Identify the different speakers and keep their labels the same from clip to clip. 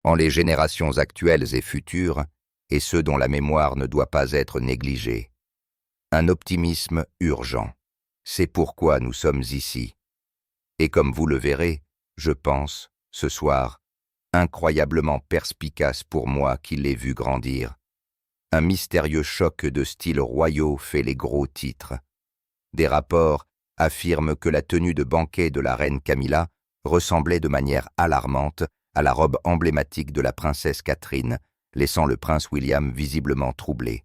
Speaker 1: en les générations actuelles et futures, et ceux dont la mémoire ne doit pas être négligée. Un optimisme urgent. C'est pourquoi nous sommes ici. Et comme vous le verrez, je pense, ce soir, incroyablement perspicace pour moi qui l'ai vu grandir. Un mystérieux choc de styles royaux fait les gros titres. Des rapports affirment que la tenue de banquet de la reine Camilla ressemblait de manière alarmante à la robe emblématique de la princesse Catherine, laissant le prince William visiblement troublé.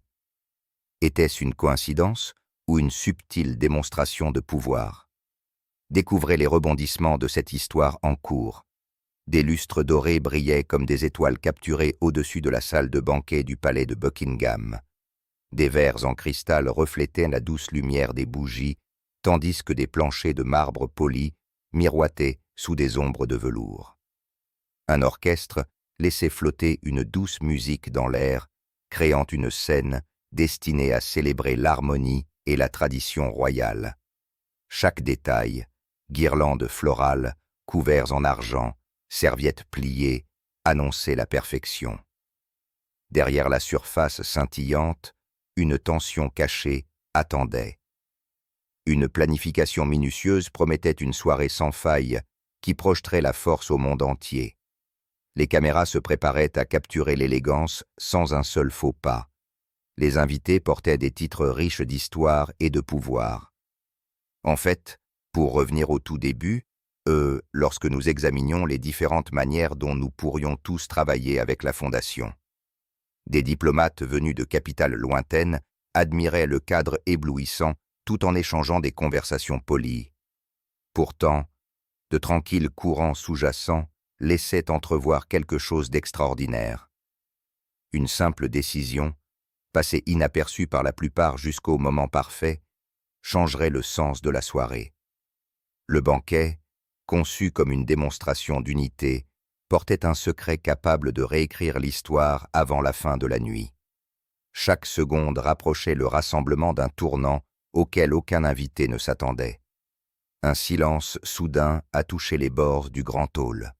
Speaker 1: Était-ce une coïncidence ou une subtile démonstration de pouvoir? Découvrez les rebondissements de cette histoire en cours. Des lustres dorés brillaient comme des étoiles capturées au-dessus de la salle de banquet du palais de Buckingham. Des verres en cristal reflétaient la douce lumière des bougies, tandis que des planchers de marbre poli miroitaient sous des ombres de velours. Un orchestre laissait flotter une douce musique dans l'air, créant une scène destinée à célébrer l'harmonie et la tradition royale. Chaque détail, guirlandes florales, couverts en argent, serviettes pliées, annonçait la perfection. Derrière la surface scintillante, une tension cachée attendait. Une planification minutieuse promettait une soirée sans faille qui projeterait la force au monde entier. Les caméras se préparaient à capturer l'élégance sans un seul faux pas. Les invités portaient des titres riches d'histoire et de pouvoir. En fait, pour revenir au tout début, lorsque nous examinions les différentes manières dont nous pourrions tous travailler avec la Fondation. Des diplomates venus de capitales lointaines admiraient le cadre éblouissant tout en échangeant des conversations polies. Pourtant, de tranquilles courants sous-jacents laissaient entrevoir quelque chose d'extraordinaire. Une simple décision, passée inaperçue par la plupart jusqu'au moment parfait, changerait le sens de la soirée. Le banquet, conçu comme une démonstration d'unité, portait un secret capable de réécrire l'histoire avant la fin de la nuit. Chaque seconde rapprochait le rassemblement d'un tournant auquel aucun invité ne s'attendait. Un silence soudain a touché les bords du grand hall.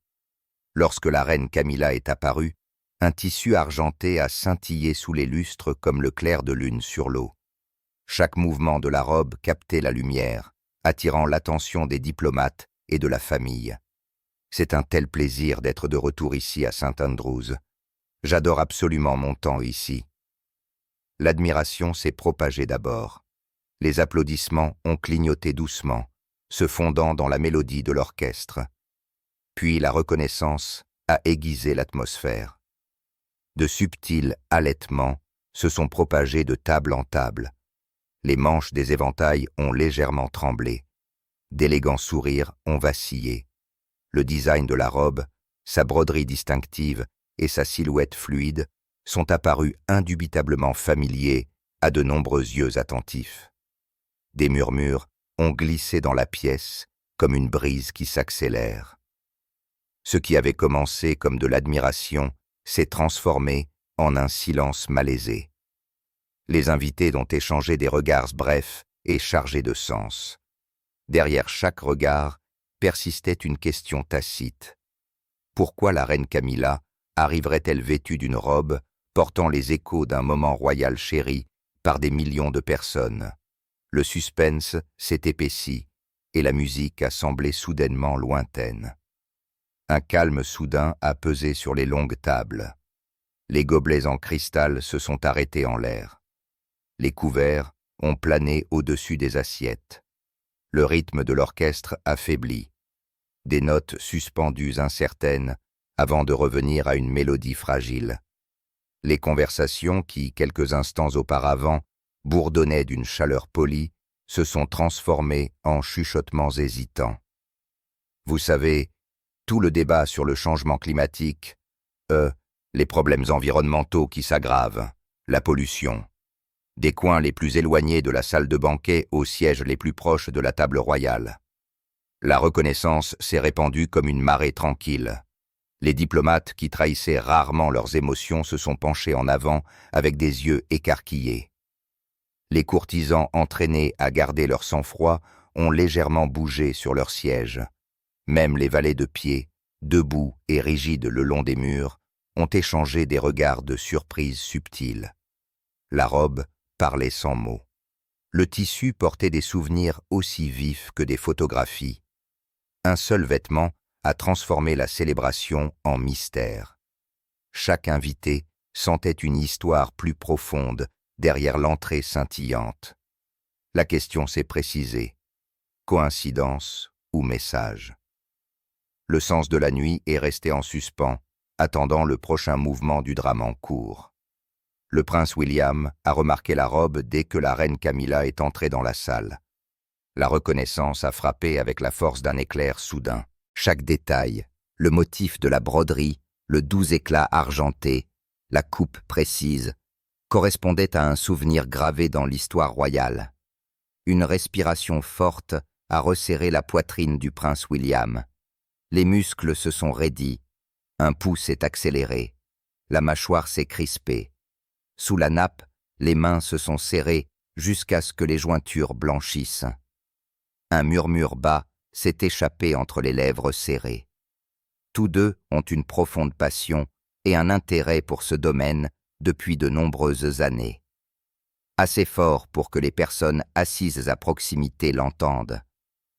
Speaker 1: Lorsque la reine Camilla est apparue, un tissu argenté a scintillé sous les lustres comme le clair de lune sur l'eau. Chaque mouvement de la robe captait la lumière, attirant l'attention des diplomates et de la famille. C'est un tel plaisir d'être de retour ici à St. Andrews. J'adore absolument mon temps ici. L'admiration s'est propagée d'abord. Les applaudissements ont clignoté doucement, se fondant dans la mélodie de l'orchestre. Puis la reconnaissance a aiguisé l'atmosphère. De subtils halètements se sont propagés de table en table. Les manches des éventails ont légèrement tremblé. D'élégants sourires ont vacillé. Le design de la robe, sa broderie distinctive et sa silhouette fluide sont apparus indubitablement familiers à de nombreux yeux attentifs. Des murmures ont glissé dans la pièce comme une brise qui s'accélère. Ce qui avait commencé comme de l'admiration s'est transformé en un silence malaisé. Les invités ont échangé des regards brefs et chargés de sens. Derrière chaque regard persistait une question tacite. Pourquoi la reine Camilla arriverait-elle vêtue d'une robe portant les échos d'un moment royal chéri par des millions de personnes? Le suspense s'est épaissi et la musique a semblé soudainement lointaine. Un calme soudain a pesé sur les longues tables. Les gobelets en cristal se sont arrêtés en l'air. Les couverts ont plané au-dessus des assiettes. Le rythme de l'orchestre affaibli. Des notes suspendues incertaines avant de revenir à une mélodie fragile. Les conversations qui, quelques instants auparavant, bourdonnaient d'une chaleur polie, se sont transformées en chuchotements hésitants. Vous savez, tout le débat sur le changement climatique, les problèmes environnementaux qui s'aggravent, la pollution, des coins les plus éloignés de la salle de banquet aux sièges les plus proches de la table royale. La reconnaissance s'est répandue comme une marée tranquille. Les diplomates qui trahissaient rarement leurs émotions se sont penchés en avant avec des yeux écarquillés. Les courtisans entraînés à garder leur sang-froid ont légèrement bougé sur leurs sièges. Même les valets de pied, debout et rigides le long des murs, ont échangé des regards de surprise subtils. La robe parlait sans mots. Le tissu portait des souvenirs aussi vifs que des photographies. Un seul vêtement a transformé la célébration en mystère. Chaque invité sentait une histoire plus profonde derrière l'entrée scintillante. La question s'est précisée. Coïncidence ou message? Le sens de la nuit est resté en suspens, attendant le prochain mouvement du drame en cours. Le prince William a remarqué la robe dès que la reine Camilla est entrée dans la salle. La reconnaissance a frappé avec la force d'un éclair soudain. Chaque détail, le motif de la broderie, le doux éclat argenté, la coupe précise, correspondait à un souvenir gravé dans l'histoire royale. Une respiration forte a resserré la poitrine du prince William. Les muscles se sont raidis, un pouls s'est accéléré, la mâchoire s'est crispée. Sous la nappe, les mains se sont serrées jusqu'à ce que les jointures blanchissent. Un murmure bas s'est échappé entre les lèvres serrées. Tous deux ont une profonde passion et un intérêt pour ce domaine depuis de nombreuses années. Assez fort pour que les personnes assises à proximité l'entendent.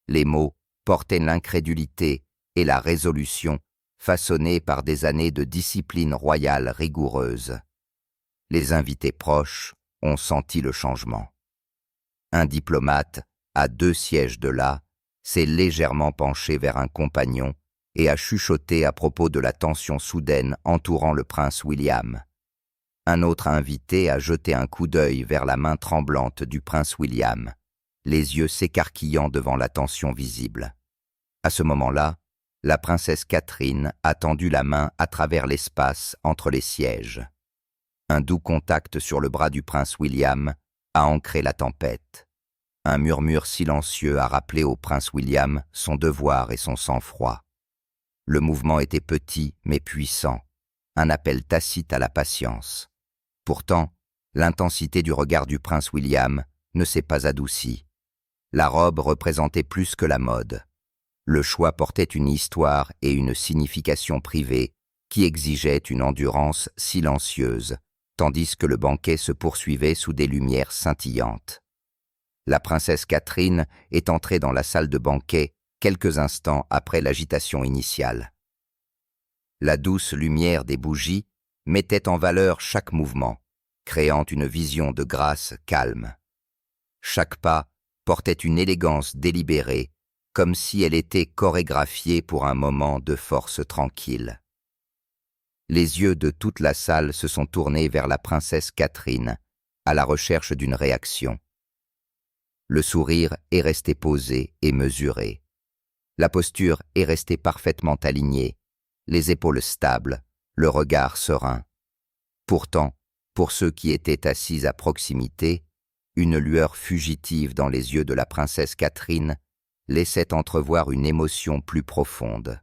Speaker 1: Les mots portaient l'incrédulité et la résolution façonnés par des années de discipline royale rigoureuse. Les invités proches ont senti le changement. Un diplomate, à 2 sièges de là, s'est légèrement penché vers un compagnon et a chuchoté à propos de la tension soudaine entourant le prince William. Un autre invité a jeté un coup d'œil vers la main tremblante du prince William, les yeux s'écarquillant devant la tension visible. À ce moment-là, la princesse Catherine a tendu la main à travers l'espace entre les sièges. Un doux contact sur le bras du prince William a ancré la tempête. Un murmure silencieux a rappelé au prince William son devoir et son sang-froid. Le mouvement était petit mais puissant, un appel tacite à la patience. Pourtant, l'intensité du regard du prince William ne s'est pas adoucie. La robe représentait plus que la mode. Le choix portait une histoire et une signification privée qui exigeaient une endurance silencieuse, tandis que le banquet se poursuivait sous des lumières scintillantes. La princesse Catherine est entrée dans la salle de banquet quelques instants après l'agitation initiale. La douce lumière des bougies mettait en valeur chaque mouvement, créant une vision de grâce calme. Chaque pas portait une élégance délibérée, comme si elle était chorégraphiée pour un moment de force tranquille. Les yeux de toute la salle se sont tournés vers la princesse Catherine, à la recherche d'une réaction. Le sourire est resté posé et mesuré. La posture est restée parfaitement alignée, les épaules stables, le regard serein. Pourtant, pour ceux qui étaient assis à proximité, une lueur fugitive dans les yeux de la princesse Catherine laissait entrevoir une émotion plus profonde.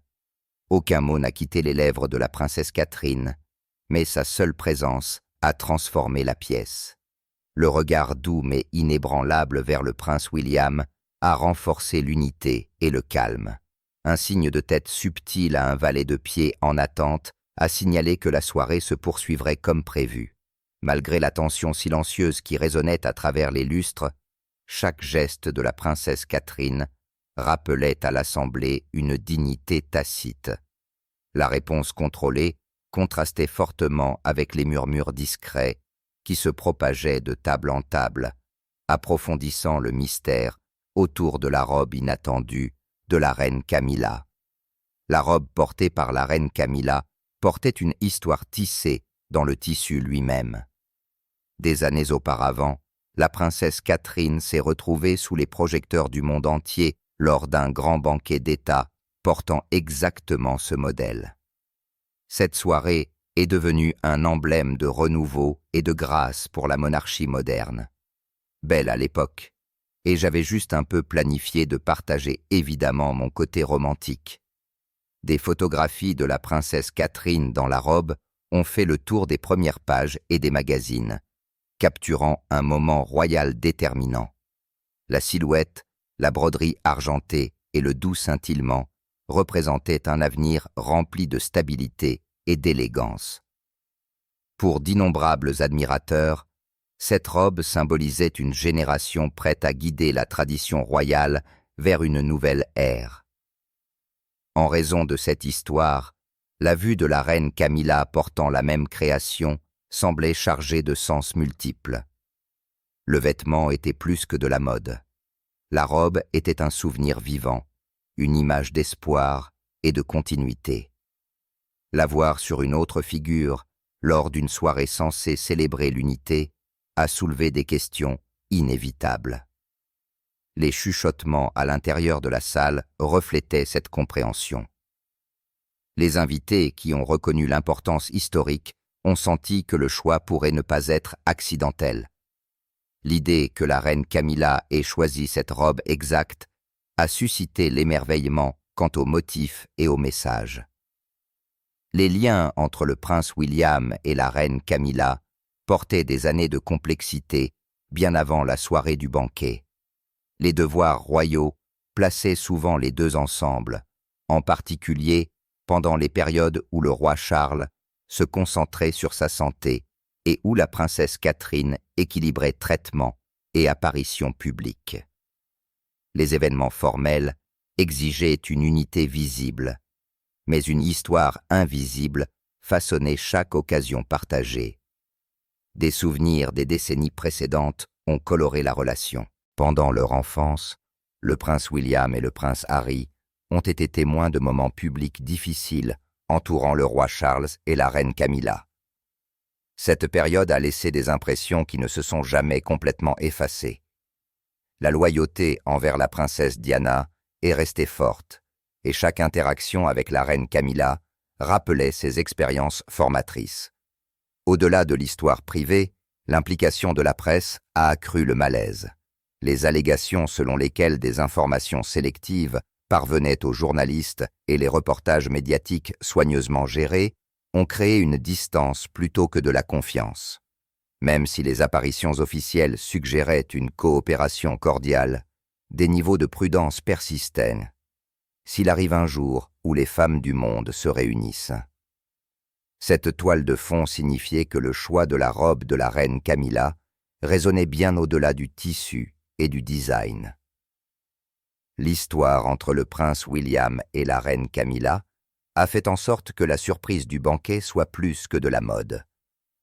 Speaker 1: Aucun mot n'a quitté les lèvres de la princesse Catherine, mais sa seule présence a transformé la pièce. Le regard doux mais inébranlable vers le prince William a renforcé l'unité et le calme. Un signe de tête subtil à un valet de pied en attente a signalé que la soirée se poursuivrait comme prévu. Malgré la tension silencieuse qui résonnait à travers les lustres, chaque geste de la princesse Catherine rappelait à l'assemblée une dignité tacite. La réponse contrôlée contrastait fortement avec les murmures discrets qui se propageaient de table en table, approfondissant le mystère autour de la robe inattendue de la reine Camilla. La robe portée par la reine Camilla portait une histoire tissée dans le tissu lui-même. Des années auparavant, la princesse Catherine s'est retrouvée sous les projecteurs du monde entier lors d'un grand banquet d'État portant exactement ce modèle. Cette soirée est devenue un emblème de renouveau et de grâce pour la monarchie moderne. Belle à l'époque, et j'avais juste un peu planifié de partager évidemment mon côté romantique. Des photographies de la princesse Catherine dans la robe ont fait le tour des premières pages et des magazines, capturant un moment royal déterminant. La silhouette, la broderie argentée et le doux scintillement représentaient un avenir rempli de stabilité et d'élégance. Pour d'innombrables admirateurs, cette robe symbolisait une génération prête à guider la tradition royale vers une nouvelle ère. En raison de cette histoire, la vue de la reine Camilla portant la même création semblait chargée de sens multiples. Le vêtement était plus que de la mode. La robe était un souvenir vivant, une image d'espoir et de continuité. La voir sur une autre figure, lors d'une soirée censée célébrer l'unité, a soulevé des questions inévitables. Les chuchotements à l'intérieur de la salle reflétaient cette compréhension. Les invités qui ont reconnu l'importance historique ont senti que le choix pourrait ne pas être accidentel. L'idée que la reine Camilla ait choisi cette robe exacte a suscité l'émerveillement quant aux motifs et au message. Les liens entre le prince William et la reine Camilla portaient des années de complexité bien avant la soirée du banquet. Les devoirs royaux plaçaient souvent les deux ensemble, en particulier pendant les périodes où le roi Charles se concentrait sur sa santé et où la princesse Catherine équilibrait traitement et apparition publique. Les événements formels exigeaient une unité visible, mais une histoire invisible façonnait chaque occasion partagée. Des souvenirs des décennies précédentes ont coloré la relation. Pendant leur enfance, le prince William et le prince Harry ont été témoins de moments publics difficiles entourant le roi Charles et la reine Camilla. Cette période a laissé des impressions qui ne se sont jamais complètement effacées. La loyauté envers la princesse Diana est restée forte, et chaque interaction avec la reine Camilla rappelait ses expériences formatrices. Au-delà de l'histoire privée, l'implication de la presse a accru le malaise. Les allégations selon lesquelles des informations sélectives parvenaient aux journalistes et les reportages médiatiques soigneusement gérés ont créé une distance plutôt que de la confiance. Même si les apparitions officielles suggéraient une coopération cordiale, des niveaux de prudence persistaient. S'il arrive un jour où les femmes du monde se réunissent. Cette toile de fond signifiait que le choix de la robe de la reine Camilla résonnait bien au-delà du tissu et du design. L'histoire entre le prince William et la reine Camilla a fait en sorte que la surprise du banquet soit plus que de la mode.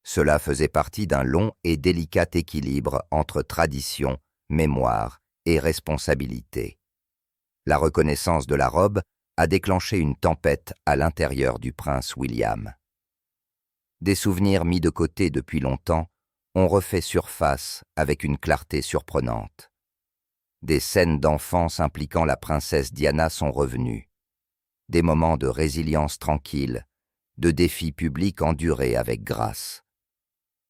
Speaker 1: Cela faisait partie d'un long et délicat équilibre entre tradition, mémoire et responsabilité. La reconnaissance de la robe a déclenché une tempête à l'intérieur du prince William. Des souvenirs mis de côté depuis longtemps ont refait surface avec une clarté surprenante. Des scènes d'enfance impliquant la princesse Diana sont revenues. Des moments de résilience tranquille, de défis publics endurés avec grâce.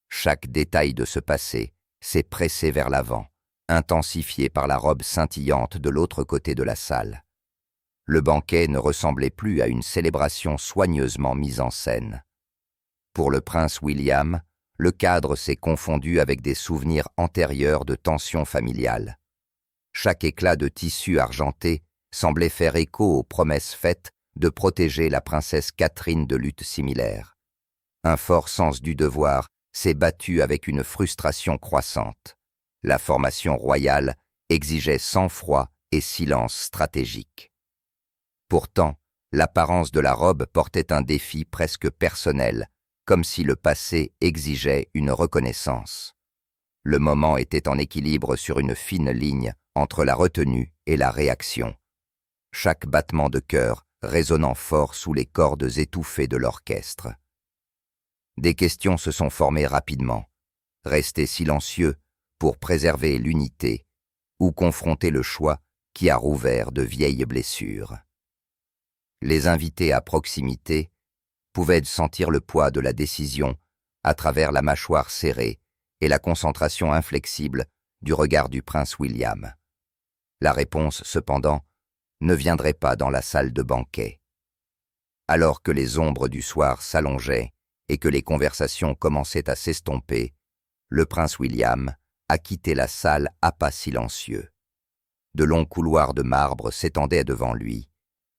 Speaker 1: Chaque détail de ce passé s'est pressé vers l'avant, intensifié par la robe scintillante de l'autre côté de la salle. Le banquet ne ressemblait plus à une célébration soigneusement mise en scène. Pour le prince William, le cadre s'est confondu avec des souvenirs antérieurs de tensions familiales. Chaque éclat de tissu argenté semblait faire écho aux promesses faites de protéger la princesse Catherine de luttes similaires. Un fort sens du devoir s'est battu avec une frustration croissante. La formation royale exigeait sang-froid et silence stratégique. Pourtant, l'apparence de la robe portait un défi presque personnel, comme si le passé exigeait une reconnaissance. Le moment était en équilibre sur une fine ligne entre la retenue et la réaction. Chaque battement de cœur résonnant fort sous les cordes étouffées de l'orchestre. Des questions se sont formées rapidement. Rester silencieux pour préserver l'unité ou confronter le choix qui a rouvert de vieilles blessures. Les invités à proximité pouvaient sentir le poids de la décision à travers la mâchoire serrée et la concentration inflexible du regard du prince William. La réponse, cependant, ne viendrait pas dans la salle de banquet. Alors que les ombres du soir s'allongeaient et que les conversations commençaient à s'estomper, le prince William a quitté la salle à pas silencieux. De longs couloirs de marbre s'étendaient devant lui,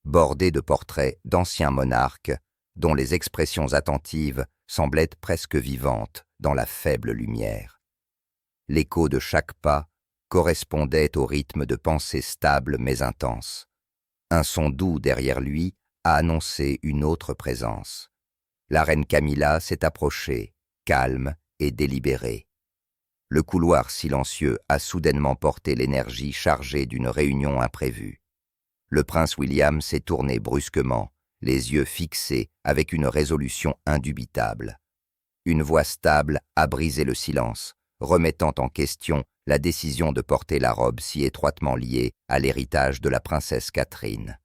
Speaker 1: bordés de portraits d'anciens monarques dont les expressions attentives semblait presque vivante dans la faible lumière. L'écho de chaque pas correspondait au rythme de pensée stable mais intense. Un son doux derrière lui a annoncé une autre présence. La reine Camilla s'est approchée, calme et délibérée. Le couloir silencieux a soudainement porté l'énergie chargée d'une réunion imprévue. Le prince William s'est tourné brusquement, les yeux fixés avec une résolution indubitable. Une voix stable a brisé le silence, remettant en question la décision de porter la robe si étroitement liée à l'héritage de la princesse Catherine.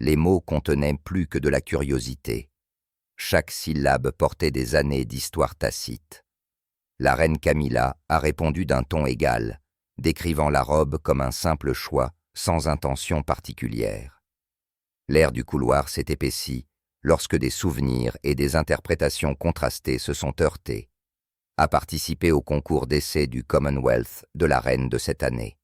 Speaker 1: Les mots contenaient plus que de la curiosité. Chaque syllabe portait des années d'histoire tacite. La reine Camilla a répondu d'un ton égal, décrivant la robe comme un simple choix, sans intention particulière. L'air du couloir s'est épaissi lorsque des souvenirs et des interprétations contrastées se sont heurtés. A participé au concours d'essai du Commonwealth de la reine de cette année.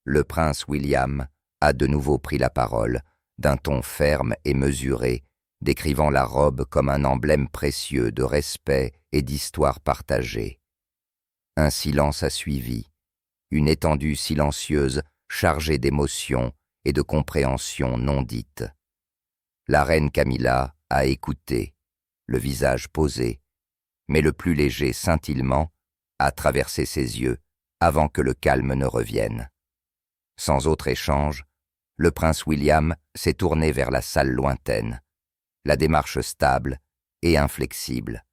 Speaker 1: Le prince William a de nouveau pris la parole, d'un ton ferme et mesuré, décrivant la robe comme un emblème précieux de respect et d'histoire partagée. Un silence a suivi, une étendue silencieuse chargée d'émotions et de compréhensions non dites. La reine Camilla a écouté, le visage posé, mais le plus léger scintillement a traversé ses yeux avant que le calme ne revienne. Sans autre échange, le prince William s'est tourné vers la salle lointaine, la démarche stable et inflexible.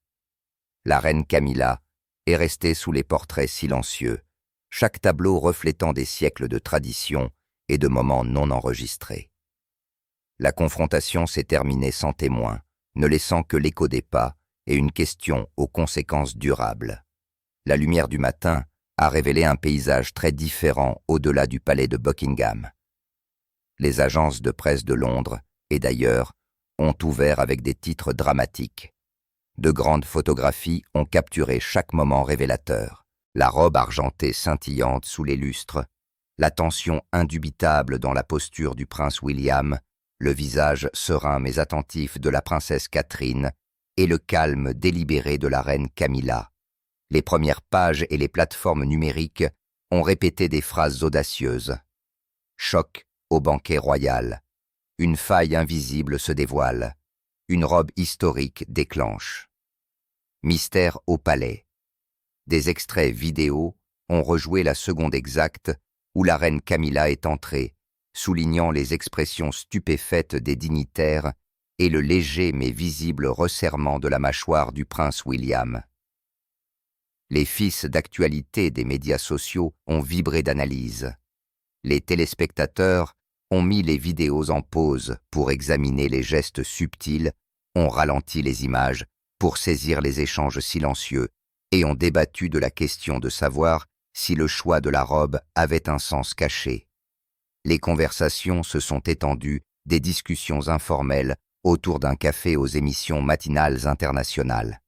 Speaker 1: La reine Camilla est restée sous les portraits silencieux, chaque tableau reflétant des siècles de tradition et de moments non enregistrés. La confrontation s'est terminée sans témoin, ne laissant que l'écho des pas et une question aux conséquences durables. La lumière du matin a révélé un paysage très différent au-delà du palais de Buckingham. Les agences de presse de Londres et d'ailleurs ont ouvert avec des titres dramatiques. De grandes photographies ont capturé chaque moment révélateur. La robe argentée scintillante sous les lustres, la tension indubitable dans la posture du prince William, le visage serein mais attentif de la princesse Catherine et le calme délibéré de la reine Camilla. Les premières pages et les plateformes numériques ont répété des phrases audacieuses. Choc au banquet royal. Une faille invisible se dévoile. Une robe historique déclenche. Mystère au palais. Des extraits vidéo ont rejoué la seconde exacte où la reine Camilla est entrée, soulignant les expressions stupéfaites des dignitaires et le léger mais visible resserrement de la mâchoire du prince William. Les fils d'actualité des médias sociaux ont vibré d'analyse. Les téléspectateurs ont mis les vidéos en pause pour examiner les gestes subtils, ont ralenti les images pour saisir les échanges silencieux et ont débattu de la question de savoir si le choix de la robe avait un sens caché. Les conversations se sont étendues des discussions informelles autour d'un café aux émissions matinales internationales.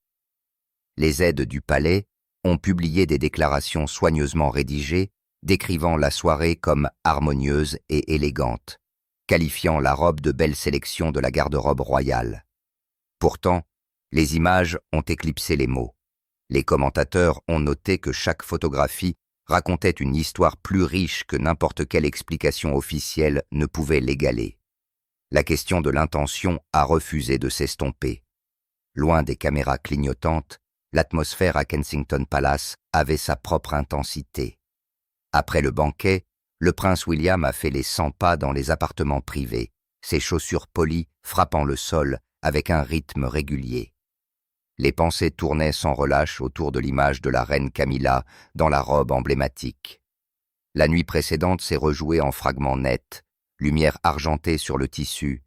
Speaker 1: Les aides du palais ont publié des déclarations soigneusement rédigées décrivant la soirée comme harmonieuse et élégante, qualifiant la robe de belle sélection de la garde-robe royale. Pourtant, les images ont éclipsé les mots. Les commentateurs ont noté que chaque photographie racontait une histoire plus riche que n'importe quelle explication officielle ne pouvait l'égaler. La question de l'intention a refusé de s'estomper. Loin des caméras clignotantes, l'atmosphère à Kensington Palace avait sa propre intensité. Après le banquet, le prince William a fait les 100 pas dans les appartements privés, ses chaussures polies frappant le sol avec un rythme régulier. Les pensées tournaient sans relâche autour de l'image de la reine Camilla dans la robe emblématique. La nuit précédente s'est rejouée en fragments nets, lumière argentée sur le tissu,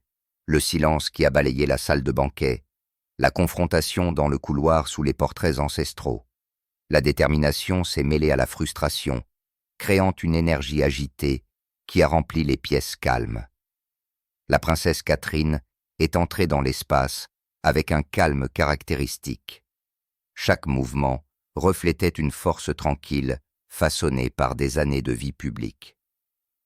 Speaker 1: le silence qui a balayé la salle de banquet, la confrontation dans le couloir sous les portraits ancestraux. La détermination s'est mêlée à la frustration, créant une énergie agitée qui a rempli les pièces calmes. La princesse Catherine est entrée dans l'espace avec un calme caractéristique. Chaque mouvement reflétait une force tranquille façonnée par des années de vie publique.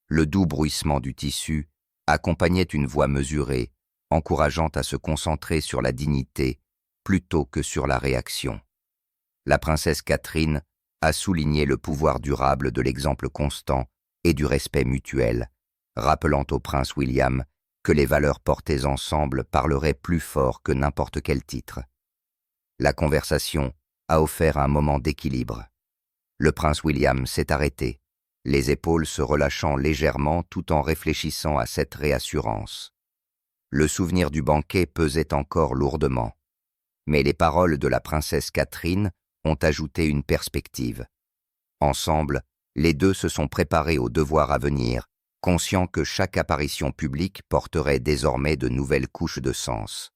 Speaker 1: Le doux bruissement du tissu accompagnait une voix mesurée, encourageant à se concentrer sur la dignité, plutôt que sur la réaction. La princesse Catherine a souligné le pouvoir durable de l'exemple constant et du respect mutuel, rappelant au prince William que les valeurs portées ensemble parleraient plus fort que n'importe quel titre. La conversation a offert un moment d'équilibre. Le prince William s'est arrêté, les épaules se relâchant légèrement tout en réfléchissant à cette réassurance. Le souvenir du banquet pesait encore lourdement, mais les paroles de la princesse Catherine ont ajouté une perspective. Ensemble, les deux se sont préparés au devoir à venir, conscients que chaque apparition publique porterait désormais de nouvelles couches de sens.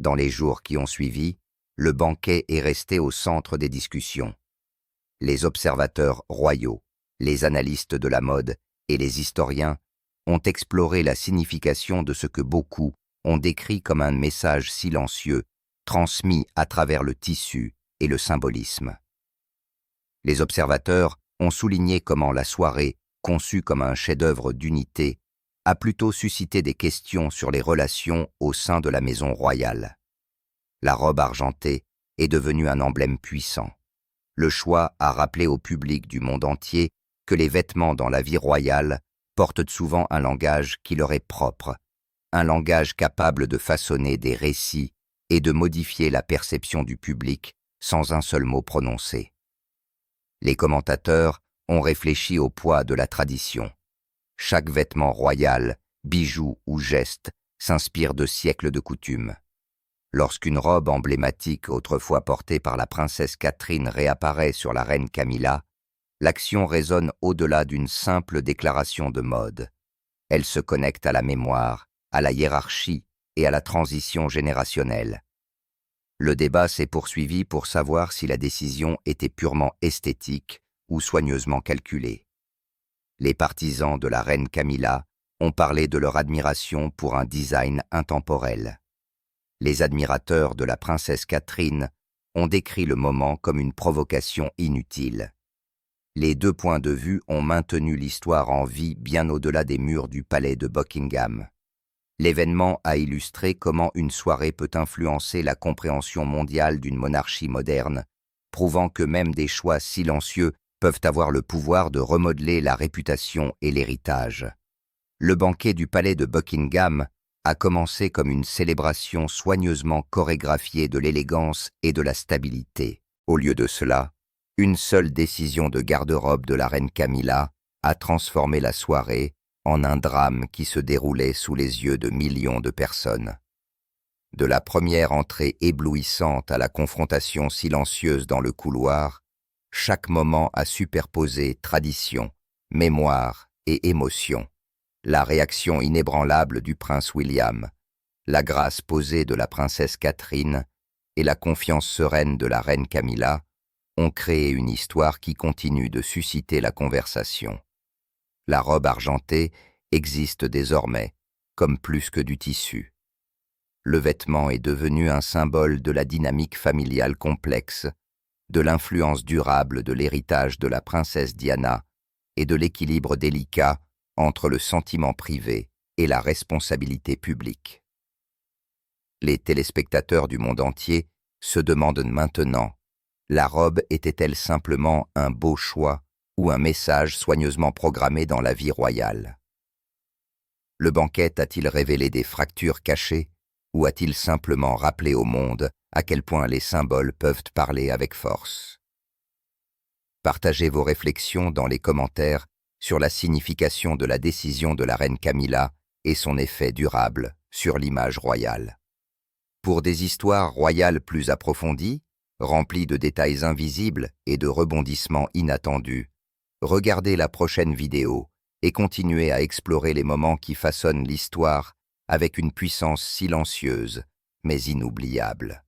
Speaker 1: Dans les jours qui ont suivi, le banquet est resté au centre des discussions. Les observateurs royaux, les analystes de la mode et les historiens ont exploré la signification de ce que beaucoup ont décrit comme un message silencieux transmis à travers le tissu et le symbolisme. Les observateurs ont souligné comment la soirée, conçue comme un chef-d'œuvre d'unité, a plutôt suscité des questions sur les relations au sein de la maison royale. La robe argentée est devenue un emblème puissant. Le choix a rappelé au public du monde entier que les vêtements dans la vie royale portent souvent un langage qui leur est propre, un langage capable de façonner des récits et de modifier la perception du public sans un seul mot prononcé. Les commentateurs ont réfléchi au poids de la tradition. Chaque vêtement royal, bijou ou geste s'inspire de siècles de coutumes. Lorsqu'une robe emblématique autrefois portée par la princesse Catherine réapparaît sur la reine Camilla, l'action résonne au-delà d'une simple déclaration de mode. Elle se connecte à la mémoire, à la hiérarchie et à la transition générationnelle. Le débat s'est poursuivi pour savoir si la décision était purement esthétique ou soigneusement calculée. Les partisans de la reine Camilla ont parlé de leur admiration pour un design intemporel. Les admirateurs de la princesse Catherine ont décrit le moment comme une provocation inutile. Les deux points de vue ont maintenu l'histoire en vie bien au-delà des murs du palais de Buckingham. L'événement a illustré comment une soirée peut influencer la compréhension mondiale d'une monarchie moderne, prouvant que même des choix silencieux peuvent avoir le pouvoir de remodeler la réputation et l'héritage. Le banquet du palais de Buckingham a commencé comme une célébration soigneusement chorégraphiée de l'élégance et de la stabilité. Au lieu de cela, une seule décision de garde-robe de la reine Camilla a transformé la soirée en un drame qui se déroulait sous les yeux de millions de personnes. De la première entrée éblouissante à la confrontation silencieuse dans le couloir, chaque moment a superposé tradition, mémoire et émotion. La réaction inébranlable du prince William, la grâce posée de la princesse Catherine et la confiance sereine de la reine Camilla ont créé une histoire qui continue de susciter la conversation. La robe argentée existe désormais comme plus que du tissu. Le vêtement est devenu un symbole de la dynamique familiale complexe, de l'influence durable de l'héritage de la princesse Diana et de l'équilibre délicat entre le sentiment privé et la responsabilité publique. Les téléspectateurs du monde entier se demandent maintenant, la robe était-elle simplement un beau choix ou un message soigneusement programmé dans la vie royale? Le banquet a-t-il révélé des fractures cachées ou a-t-il simplement rappelé au monde à quel point les symboles peuvent parler avec force? Partagez vos réflexions dans les commentaires sur la signification de la décision de la reine Camilla et son effet durable sur l'image royale. Pour des histoires royales plus approfondies, remplies de détails invisibles et de rebondissements inattendus, regardez la prochaine vidéo et continuez à explorer les moments qui façonnent l'histoire avec une puissance silencieuse mais inoubliable.